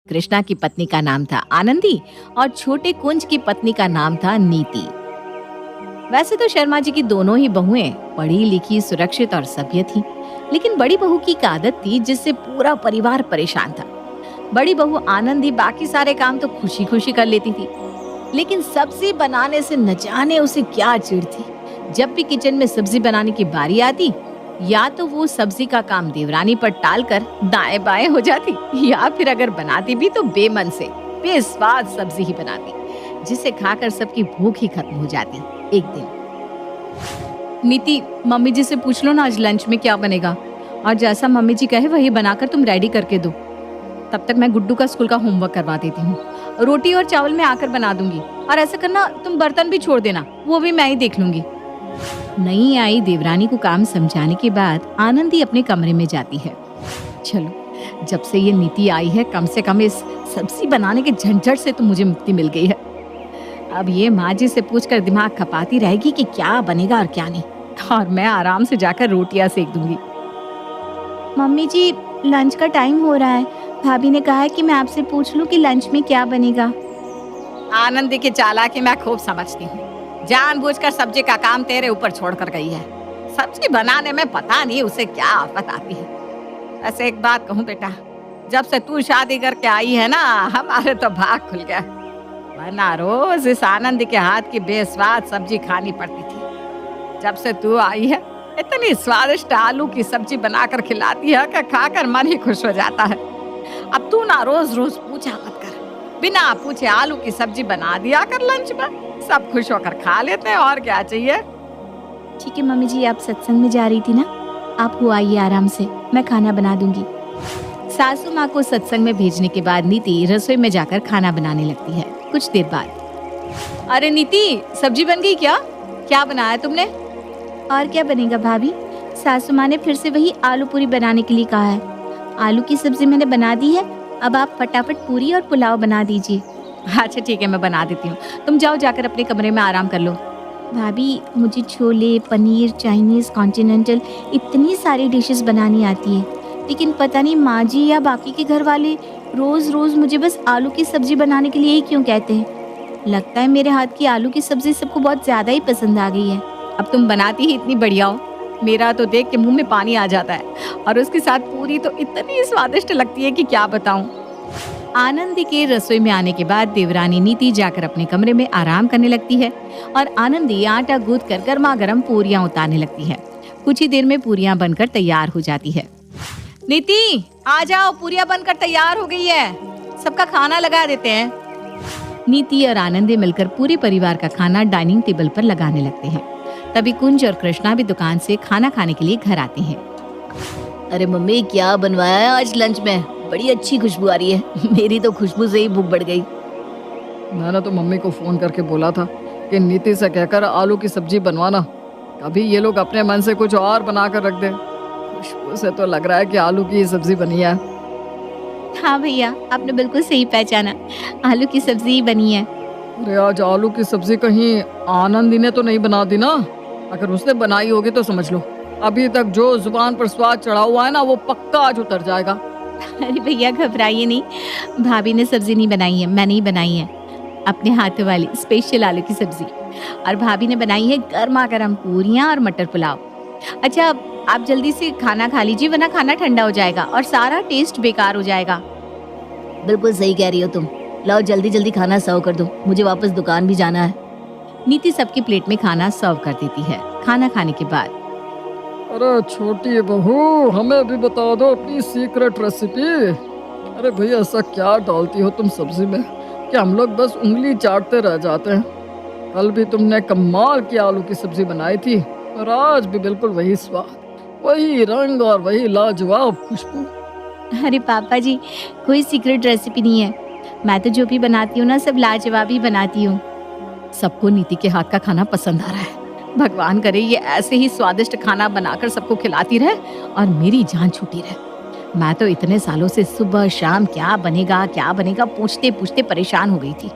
कृष्णा की पत्नी का नाम था आनंदी और छोटे कुंज की पत्नी का नाम था नीति। वैसे तो शर्मा जी की दोनों ही बहुएं पढ़ी लिखी, सुरक्षित और सभ्य थीं, लेकिन बड़ी बहू की एक आदत थी जिससे पूरा परिवार परेशान था। बड़ी बहू आनंदी बाकी सारे काम तो खुशी खुशी कर लेती थी, लेकिन सब्जी बनाने से न जाने उसे क्या चिढ़ थी। जब भी किचन में सब्जी बनाने की बारी आती, या तो वो सब्जी का काम देवरानी पर टालकर दाएं बाएं हो जाती, या फिर अगर बनाती भी तो बेमन से बेस्वाद सब्जी ही बनाती, जिसे खाकर सबकी भूख ही खत्म हो जाती। एक दिन नीति, मम्मी जी से पूछ लो ना आज लंच में क्या बनेगा, और जैसा मम्मी जी कहे वही बनाकर तुम रेडी करके दो। तब तक मैं गुड्डू का स्कूल का होमवर्क करवा देती हूँ। रोटी और चावल मैं आकर बना दूंगी, और ऐसा करना तुम बर्तन भी छोड़ देना, वो भी मैं ही देख लूंगी। नई आई देवरानी को काम समझाने के बाद आनंदी अपने कमरे में जाती है। चलो, जब से ये नीति आई है कम से कम इस सब्जी बनाने के झंझट से तो मुझे मुक्ति मिल गई है। अब ये माँ जी से पूछकर दिमाग खपाती रहेगी कि क्या बनेगा और क्या नहीं, और मैं आराम से जाकर रोटियां सेक दूंगी। मम्मी जी, लंच का टाइम हो रहा है। भाभी ने कहा है कि मैं आपसे पूछ लूं कि लंच में क्या बनेगा। आनंदी की चालाकी मैं खूब समझती हूँ। जानबूझकर सब्जी का काम तेरे ऊपर छोड़ कर गई है। सब्जी बनाने में पता नहीं उसे क्या आफत आती है। ऐसे एक बात कहूँ बेटा, जब से तू शादी करके आई है ना, हमारे तो भाग खुल गया। वरना रोज इस आनंदी के हाथ की बेस्वाद सब्जी खानी पड़ती थी। जब से तू आई है इतनी स्वादिष्ट आलू की सब्जी बनाकर खिलाती है कि खाकर मन ही खुश हो जाता है। अब तू ना रोज रोज पूछा मत कर, बिना पूछे आलू की सब्जी बना दिया कर लंच में, सब खुश होकर खा लेते हैं, और क्या चाहिए। ठीक है मम्मी जी, आप सत्संग में जा रही थी ना, आप हो आइए आराम से, मैं खाना बना दूंगी। सासू माँ को सत्संग में भेजने के बाद नीति रसोई में जाकर खाना बनाने लगती है। कुछ देर बाद, अरे नीति, सब्जी बन गई क्या? क्या बनाया तुमने? और क्या बनेगा भाभी, सासू माँ ने फिर से वही आलू पूरी बनाने के लिए कहा है। आलू की सब्जी मैंने बना दी है, अब आप फटाफट पूरी और पुलाव बना दीजिए। अच्छा ठीक है, मैं बना देती हूँ, तुम जाओ जाकर अपने कमरे में आराम कर लो। भाभी, मुझे छोले, पनीर, चाइनीज, कॉन्टिनेंटल इतनी सारी डिशेस बनानी आती है, लेकिन पता नहीं माँ जी या बाकी के घर वाले रोज रोज मुझे बस आलू की सब्जी बनाने के लिए ही क्यों कहते हैं। लगता है मेरे हाथ की आलू की सब्जी सबको बहुत ज्यादा ही पसंद आ गई है। अब तुम बनाती ही इतनी बढ़िया हो, मेरा तो देख के मुंह में पानी आ जाता है, और उसके साथ पूरी तो इतनी स्वादिष्ट लगती है कि क्या बताऊं। आनंदी के रसोई में आने के बाद देवरानी नीति जाकर अपने कमरे में आराम करने लगती है, और आनंदी आटा गूंथ कर गर्मा गर्म पूरियां उतारने लगती है। कुछ ही देर में पूरियां बनकर तैयार हो जाती है। नीति, आ जाओ, पूरियां बनकर तैयार हो गई है, सबका खाना लगा देते हैं। नीति और आनंदी मिलकर पूरे परिवार का खाना डाइनिंग टेबल पर लगाने लगते हैं। तभी कुंज और कृष्णा भी दुकान से खाना खाने के लिए घर आते हैं। अरे मम्मी, क्या बनवाया है आज लंच में? बड़ी अच्छी खुशबू आ रही है। मेरी तो खुशबू से ही भूख बढ़ गई। मैंने तो मम्मी को फोन करके बोला था कि नीति से कहकर आलू की सब्जी बनवाना, कभी ये लोग अपने मन से कुछ और बना कर रख दे। खुशबू से तो लग रहा है कि आलू की सब्जी बनी है। हाँ भैया, आपने बिल्कुल सही पहचाना, आलू की सब्जी ही बनी है। अरे आज आलू की सब्जी कहीं आनंदी ने तो नहीं बना दी ना? अगर उसने बनाई होगी तो समझ लो अभी तक जो जुबान पर स्वाद चढ़ा हुआ है ना, वो पक्का आज उतर जाएगा। अरे भैया घबराइए नहीं, भाभी ने सब्जी नहीं बनाई है, मैंने ही बनाई है, अपने हाथों वाली स्पेशल आलू की सब्जी। और भाभी ने बनाई है गर्मा गर्म पूरियां और मटर पुलाव। अच्छा, आप जल्दी से खाना खा लीजिए, वरना खाना ठंडा हो जाएगा और सारा टेस्ट बेकार हो जाएगा। बिल्कुल सही कह रही हो तुम। लाओ जल्दी जल्दी खाना सर्व कर दो, मुझे वापस दुकान भी जाना है। नीति सबकी प्लेट में खाना सर्व कर देती है। खाना खाने के बाद, अरे छोटी बहू, हमें भी बता दो अपनी सीक्रेट रेसिपी। अरे भैया, ऐसा क्या डालती हो तुम सब्जी में कि हम लोग बस उंगली चाटते रह जाते हैं? कल भी तुमने कमाल की आलू की सब्जी बनाई थी, और आज भी बिल्कुल वही स्वाद, वही रंग और वही लाजवाब खुशबू। अरे पापा जी, कोई सीक्रेट रेसिपी नहीं है, मैं तो जो भी बनाती हूँ ना सब लाजवाब ही बनाती हूँ। सबको नीति के हाथ का खाना पसंद आ रहा है। भगवान करे ये ऐसे ही स्वादिष्ट खाना बनाकर सबको खिलाती रहे और मेरी जान छूटी रहे। मैं तो इतने सालों से सुबह शाम क्या बनेगा पूछते पूछते परेशान हो गई थी।